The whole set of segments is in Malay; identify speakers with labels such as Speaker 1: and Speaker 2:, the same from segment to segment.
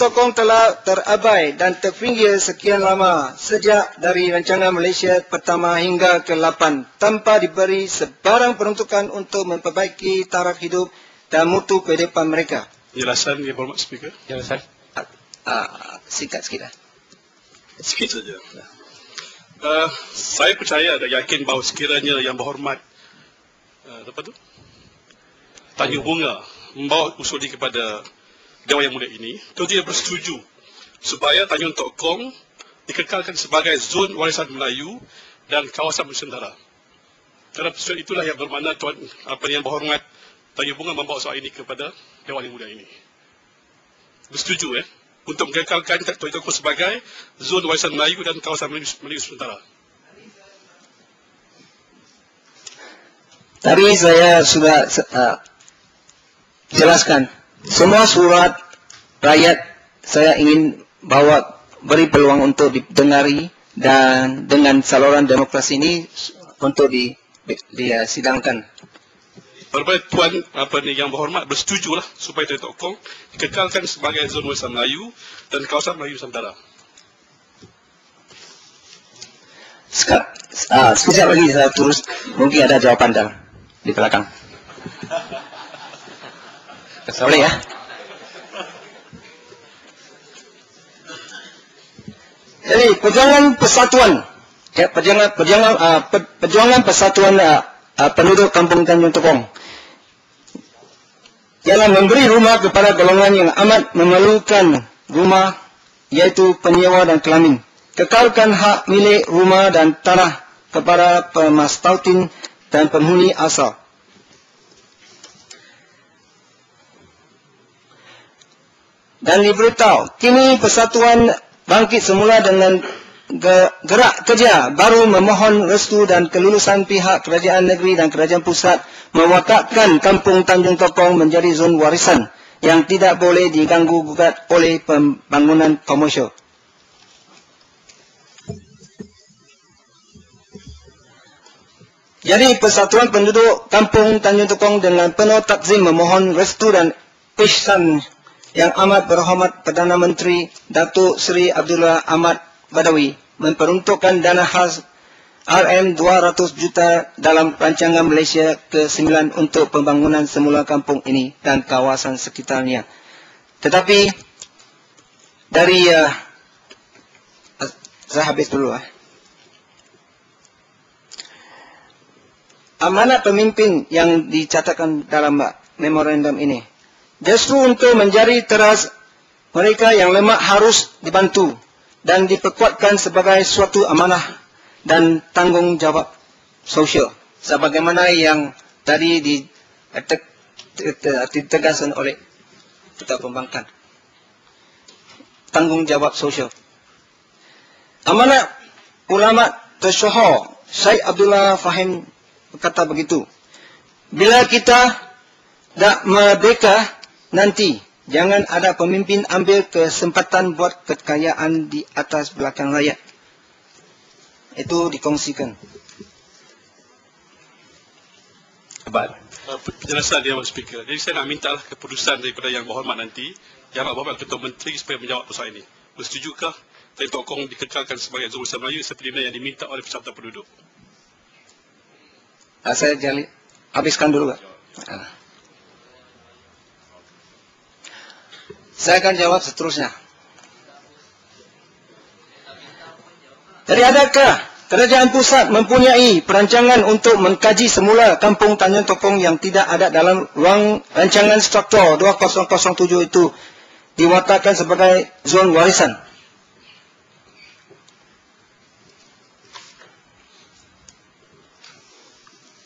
Speaker 1: Tokong telah terabai dan terpinggir sekian lama sejak dari rancangan Malaysia pertama hingga ke-8 tanpa diberi sebarang peruntukan untuk memperbaiki taraf hidup dan mutu kehidupan mereka.
Speaker 2: Penjelasan Yang Berhormat Speaker.
Speaker 3: Penjelasan.
Speaker 1: Singkat sikit dah.
Speaker 2: Sikit saja. Saya percaya dan yakin bahawa sekiranya Yang Berhormat Tanjung Bunga membawa usul ini kepada Dewan Yang Mulia ini, dia bersetuju supaya Tanjung Tok Kong dikekalkan sebagai zon warisan Melayu dan kawasan Nusantara. Dalam persetujuan itulah yang bermakna Yang Berhormat Tanjung Bunga membawa soal ini kepada Dewan Yang Mulia ini. Bersetuju untuk mengekalkan Tanjung Tok Kong sebagai zon warisan Melayu dan kawasan Melayu Nusantara.
Speaker 1: Tadi saya sudah jelaskan semua surat rakyat saya ingin beri peluang untuk didengari dan dengan saluran demokrasi ini untuk disidangkan.
Speaker 2: Tuan Yang Berhormat bersetujulah supaya Tanjung Tok Kong dikekalkan sebagai zon warisan Melayu dan kawasan Melayu Nusantara.
Speaker 1: Sekejap lagi saya terus, mungkin ada jawapan di belakang. Boleh ya? Jadi perjuangan persatuan, perjuangan persatuan penduduk Kampung Tanjung Tokong ialah memberi rumah kepada golongan yang amat memerlukan rumah, yaitu penyewa dan kelamin. Kekalkan hak milik rumah dan tanah kepada pemastautin dan penghuni asal. Dan diberitahu, kini persatuan bangkit semula dengan gerak kerja baru memohon restu dan kelulusan pihak kerajaan negeri dan kerajaan pusat mewakafkan Kampung Tanjung Tokong menjadi zon warisan yang tidak boleh diganggu-gugat oleh pembangunan komersial. Jadi persatuan penduduk Kampung Tanjung Tokong dengan penuh takzim memohon restu dan ihsan Yang Amat Berhormat Perdana Menteri Datuk Seri Abdullah Ahmad Badawi memperuntukkan dana khas RM200 juta dalam rancangan Malaysia ke-9 untuk pembangunan semula kampung ini dan kawasan sekitarnya. Tetapi dari saya habis dulu. Amanat pemimpin yang dicatatkan dalam memorandum ini justru untuk menjadi teras mereka yang lemah harus dibantu dan diperkuatkan sebagai suatu amanah dan tanggungjawab sosial. Sebagaimana yang tadi ditegaskan oleh Ketua Pembangkang. Tanggungjawab sosial. Amanat ulama tersyuhur Syekh Abdullah Fahim berkata begitu. Bila kita dah merdeka, nanti jangan ada pemimpin ambil kesempatan buat kekayaan di atas belakang rakyat. Itu dikongsikan.
Speaker 2: Penjelasan Yang Speaker. Jadi saya nak minta keputusan daripada Yang Berhormat nanti, Yang Berhormat Ketua Menteri supaya menjawab soal ini. Bersetujukah Tanjung Tok Kong dikekalkan sebagai zon warisan Melayu seperti yang diminta oleh Persatuan Penduduk?
Speaker 1: Saya habiskan dulu, Pak. Saya akan jawab seterusnya. Jadi adakah kerajaan pusat mempunyai perancangan untuk mengkaji semula Kampung Tanjung Tokong yang tidak ada dalam ruang rancangan struktur 2007 itu diwakafkan sebagai zon warisan?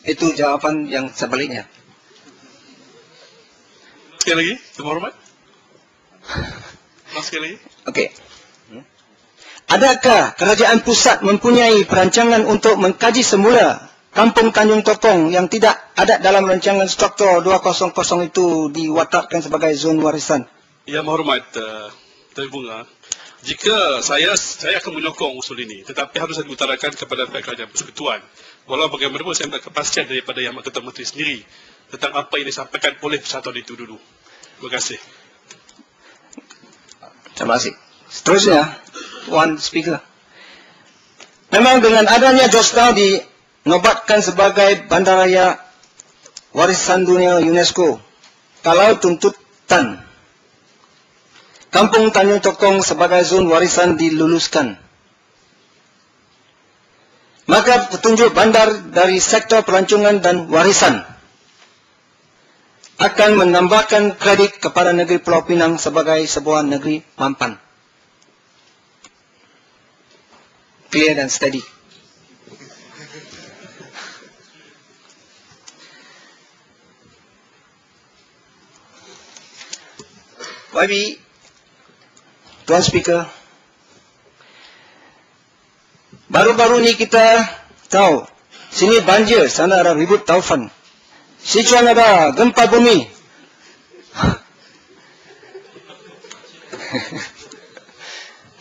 Speaker 1: Itu jawaban yang sebaliknya.
Speaker 2: Sekali lagi, Yang Berhormat. Sekali lagi.
Speaker 1: Okey. Adakah kerajaan pusat mempunyai perancangan untuk mengkaji semula Kampung Tanjung Tokong yang tidak ada dalam rancangan struktur 200 itu diwakafkan sebagai zon warisan?
Speaker 2: Yang Berhormat Tuan Bunga, jika saya akan menyokong usul ini, tetapi harus diutarakan kepada pihak kerajaan persekutuan. Walau bagaimanapun saya minta kepastian daripada Yang Ketua Menteri sendiri tentang apa yang disampaikan oleh persatuan itu dulu. Terima kasih.
Speaker 1: Terima kasih. Seterusnya, Tuan Speaker. Memang dengan adanya Georgetown dinobatkan sebagai bandaraya warisan dunia UNESCO, kalau tuntutan Kampung Tanjung Tokong sebagai zon warisan diluluskan, maka petunjuk bandar dari sektor pelancongan dan warisan akan menambahkan kredit kepada negeri Pulau Pinang sebagai sebuah negeri mampan. Clear dan steady. YB, Tuan Speaker, baru-baru ni kita tahu, sini banjir, sana ada ribut taufan. Sichuan ada gempa bumi.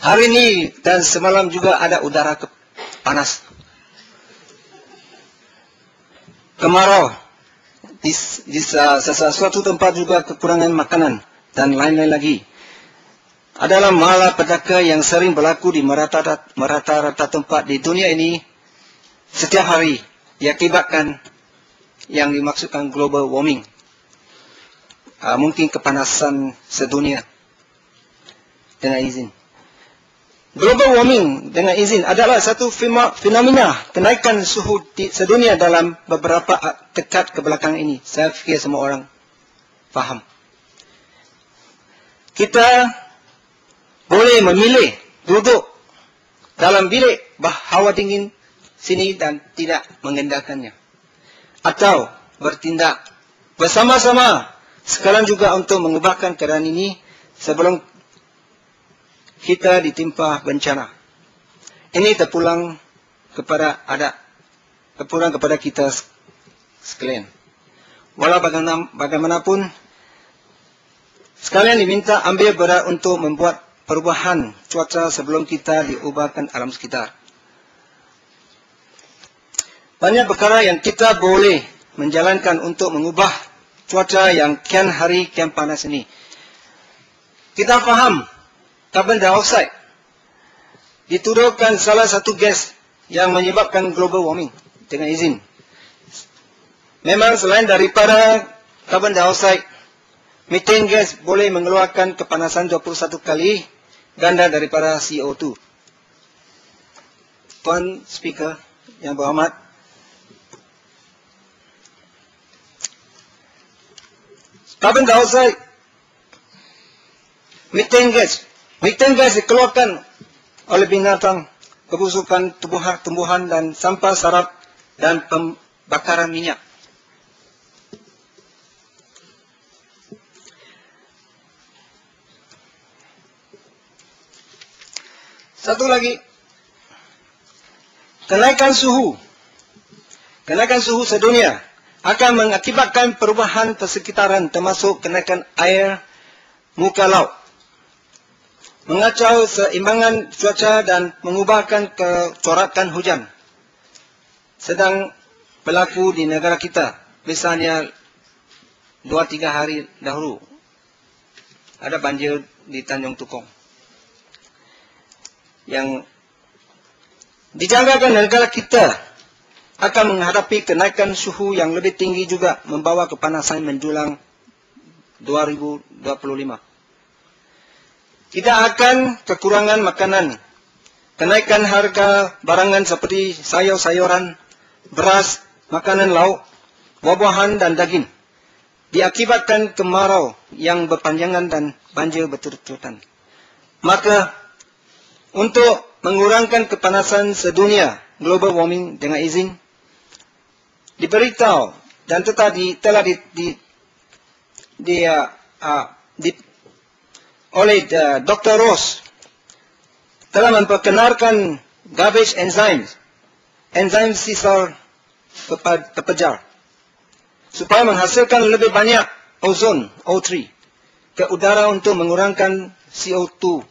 Speaker 1: Hari ini dan semalam juga ada udara panas. Kemarau. Di sesuatu tempat juga kekurangan makanan dan lain-lain lagi. Adalah malapetaka yang sering berlaku di merata-rata tempat di dunia ini setiap hari diakibatkan yang dimaksudkan global warming. Mungkin kepanasan sedunia. Dengan izin. Global warming dengan izin adalah satu fenomena kenaikan suhu di sedunia dalam beberapa dekad kebelakangan ini. Saya fikir semua orang faham. Kita boleh memilih duduk dalam bilik hawa dingin sini dan tidak mengendalikannya. Atau bertindak bersama-sama sekarang juga untuk mengubahkan keadaan ini sebelum kita ditimpa bencana. Ini terpulang kepada kita sekalian. Walau bagaimanapun, sekalian diminta ambil berat untuk membuat perubahan cuaca sebelum kita diubahkan alam sekitar. Banyak perkara yang kita boleh menjalankan untuk mengubah cuaca yang kian hari kian panas ini. Kita faham karbon dioksida dituduhkan salah satu gas yang menyebabkan global warming dengan izin. Memang selain daripada karbon dioksida, methane gas boleh mengeluarkan kepanasan 21 kali ganda daripada CO2. Tuan Speaker yang berhormat, karbon dioksida, methane gas dikeluarkan oleh binatang, kebusukan tumbuhan dan sampah sarap dan pembakaran minyak. Satu lagi, kenaikan suhu sedunia akan mengakibatkan perubahan persekitaran termasuk kenaikan air muka laut, mengacau seimbangan cuaca dan mengubahkan kecorakan hujan. Sedang berlaku di negara kita, misalnya 2-3 hari dahulu ada banjir di Tanjung Tokong. Yang dijangkakan negara kita akan menghadapi kenaikan suhu yang lebih tinggi juga membawa kepanasan menjulang 2025. Kita akan kekurangan makanan, kenaikan harga barangan seperti sayur-sayuran, beras, makanan lauk, buah-buahan dan daging, diakibatkan kemarau yang berpanjangan dan banjir berturut-turutan. Maka untuk mengurangkan kepanasan sedunia, global warming dengan izin, diberitahu dan telah oleh Dr. Ross telah memperkenalkan garbage enzymes, enzim sisa pepejar, supaya menghasilkan lebih banyak ozon, O3, ke udara untuk mengurangkan CO2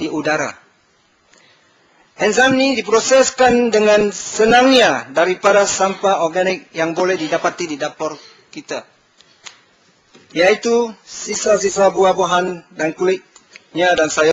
Speaker 1: di udara. Enzim ini diproseskan dengan senangnya daripada sampah organik yang boleh didapati di dapur kita, yaitu sisa-sisa buah-buahan dan kulitnya dan sayur.